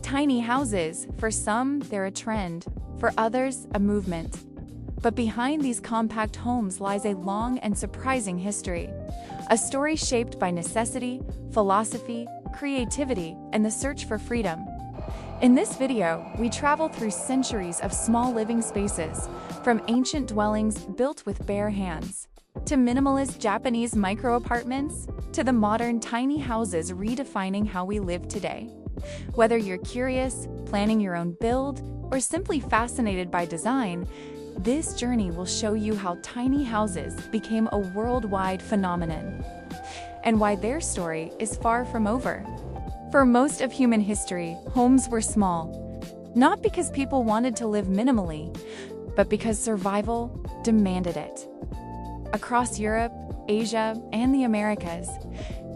Tiny houses, for some, they're a trend, for others, a movement. But behind these compact homes lies a long and surprising history. A story shaped by necessity, philosophy, creativity, and the search for freedom. In this video, we travel through centuries of small living spaces, from ancient dwellings built with bare hands, to minimalist Japanese micro-apartments, to the modern tiny houses redefining how we live today. Whether you're curious, planning your own build, or simply fascinated by design, this journey will show you how tiny houses became a worldwide phenomenon, and why their story is far from over. For most of human history, homes were small, not because people wanted to live minimally, but because survival demanded it. Across Europe, Asia, and the Americas,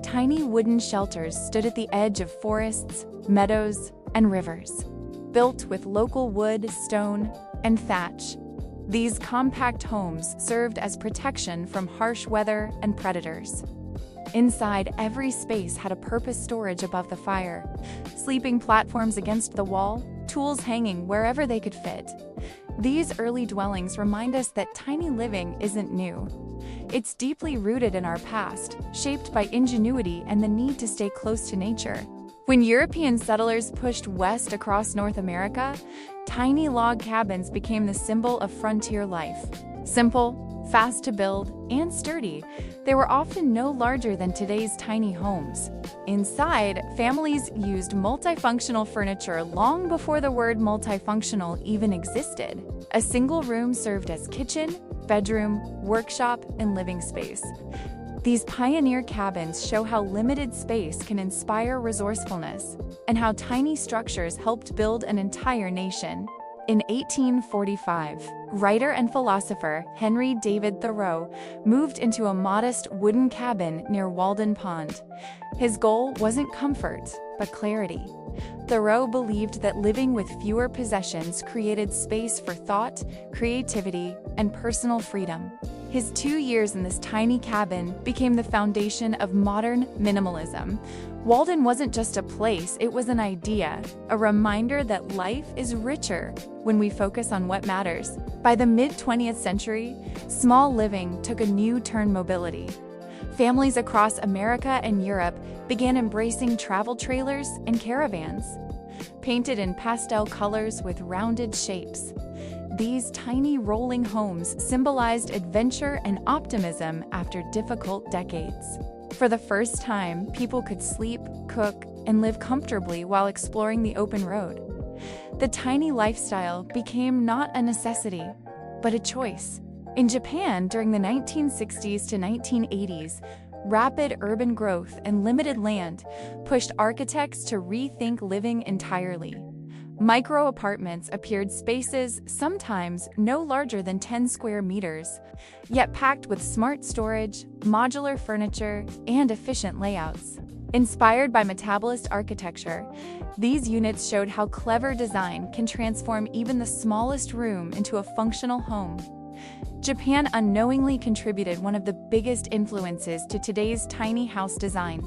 tiny wooden shelters stood at the edge of forests, meadows, and rivers, built with local wood, stone, and thatch. These compact homes served as protection from harsh weather and predators. Inside, every space had a purpose: storage above the fire, sleeping platforms against the wall, tools hanging wherever they could fit. These early dwellings remind us that tiny living isn't new. It's deeply rooted in our past, shaped by ingenuity and the need to stay close to nature. When European settlers pushed west across North America, tiny log cabins became the symbol of frontier life. Simple, fast to build, and sturdy, they were often no larger than today's tiny homes. Inside, families used multifunctional furniture long before the word multifunctional even existed. A single room served as kitchen, bedroom, workshop, and living space. These pioneer cabins show how limited space can inspire resourcefulness, and how tiny structures helped build an entire nation. In 1845, writer and philosopher Henry David Thoreau moved into a modest wooden cabin near Walden Pond. His goal wasn't comfort, but clarity. Thoreau believed that living with fewer possessions created space for thought, creativity, and personal freedom. His 2 years in this tiny cabin became the foundation of modern minimalism. Walden wasn't just a place, it was an idea, a reminder that life is richer when we focus on what matters. By the mid-20th century, small living took a new turn: mobility. Families across America and Europe began embracing travel trailers and caravans, painted in pastel colors with rounded shapes. These tiny rolling homes symbolized adventure and optimism after difficult decades. For the first time, people could sleep, cook, and live comfortably while exploring the open road. The tiny lifestyle became not a necessity, but a choice. In Japan, during the 1960s to 1980s, rapid urban growth and limited land pushed architects to rethink living entirely. Micro-apartments appeared: spaces sometimes no larger than 10 square meters, yet packed with smart storage, modular furniture, and efficient layouts. Inspired by metabolist architecture, these units showed how clever design can transform even the smallest room into a functional home. Japan unknowingly contributed one of the biggest influences to today's tiny house design: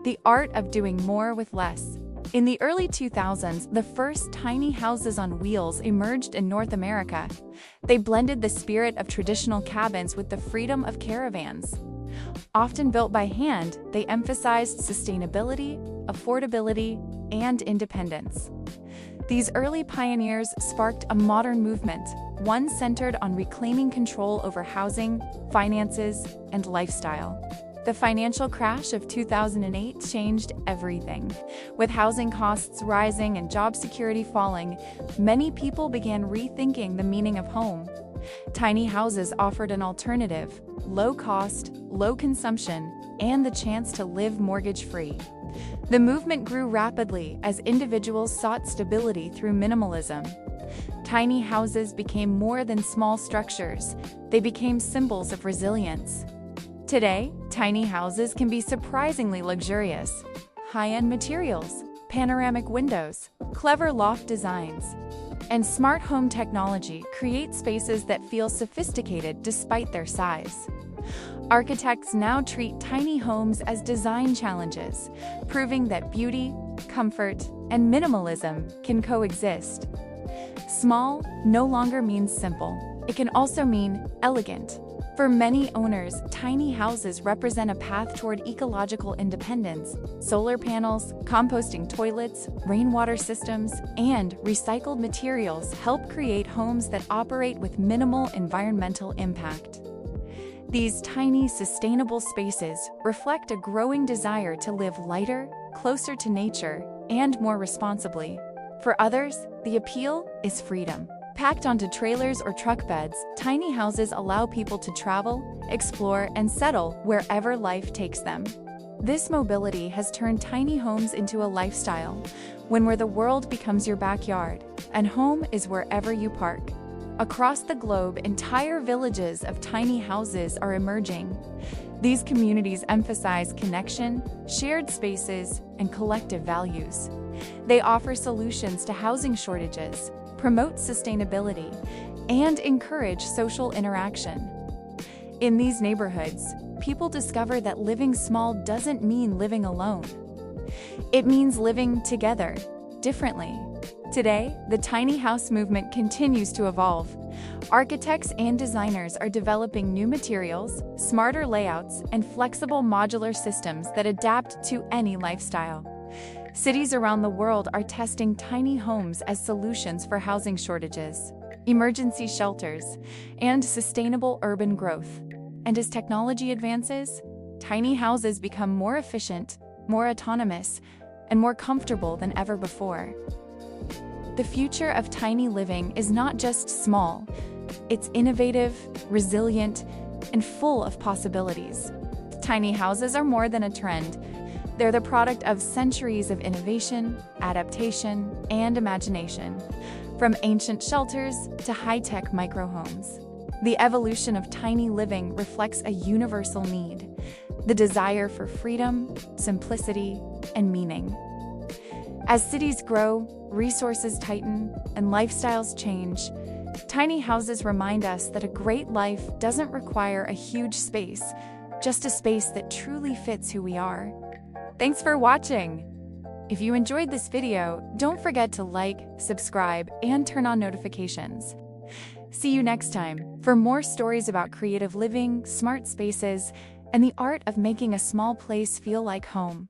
the art of doing more with less. In the early 2000s, the first tiny houses on wheels emerged in North America. They blended the spirit of traditional cabins with the freedom of caravans. Often built by hand, they emphasized sustainability, affordability, and independence. These early pioneers sparked a modern movement, one centered on reclaiming control over housing, finances, and lifestyle. The financial crash of 2008 changed everything. With housing costs rising and job security falling, many people began rethinking the meaning of home. Tiny houses offered an alternative: low cost, low consumption, and the chance to live mortgage-free. The movement grew rapidly as individuals sought stability through minimalism. Tiny houses became more than small structures; they became symbols of resilience. Today, tiny houses can be surprisingly luxurious. High-end materials, panoramic windows, clever loft designs, and smart home technology create spaces that feel sophisticated despite their size. Architects now treat tiny homes as design challenges, proving that beauty, comfort, and minimalism can coexist. Small no longer means simple. It can also mean elegant. For many owners, tiny houses represent a path toward ecological independence. Solar panels, composting toilets, rainwater systems, and recycled materials help create homes that operate with minimal environmental impact. These tiny, sustainable spaces reflect a growing desire to live lighter, closer to nature, and more responsibly. For others, the appeal is freedom. Packed onto trailers or truck beds, tiny houses allow people to travel, explore, and settle wherever life takes them. This mobility has turned tiny homes into a lifestyle, where the world becomes your backyard, and home is wherever you park. Across the globe, entire villages of tiny houses are emerging. These communities emphasize connection, shared spaces, and collective values. They offer solutions to housing shortages, promote sustainability, and encourage social interaction. In these neighborhoods, people discover that living small doesn't mean living alone. It means living together, differently. Today, the tiny house movement continues to evolve. Architects and designers are developing new materials, smarter layouts, and flexible modular systems that adapt to any lifestyle. Cities around the world are testing tiny homes as solutions for housing shortages, emergency shelters, and sustainable urban growth. And as technology advances, tiny houses become more efficient, more autonomous, and more comfortable than ever before. The future of tiny living is not just small, it's innovative, resilient, and full of possibilities. Tiny houses are more than a trend. They're the product of centuries of innovation, adaptation, and imagination, from ancient shelters to high-tech microhomes. The evolution of tiny living reflects a universal need, the desire for freedom, simplicity, and meaning. As cities grow, resources tighten, and lifestyles change, tiny houses remind us that a great life doesn't require a huge space, just a space that truly fits who we are. Thanks for watching! If you enjoyed this video, don't forget to like, subscribe, and turn on notifications. See you next time for more stories about creative living, smart spaces, and the art of making a small place feel like home.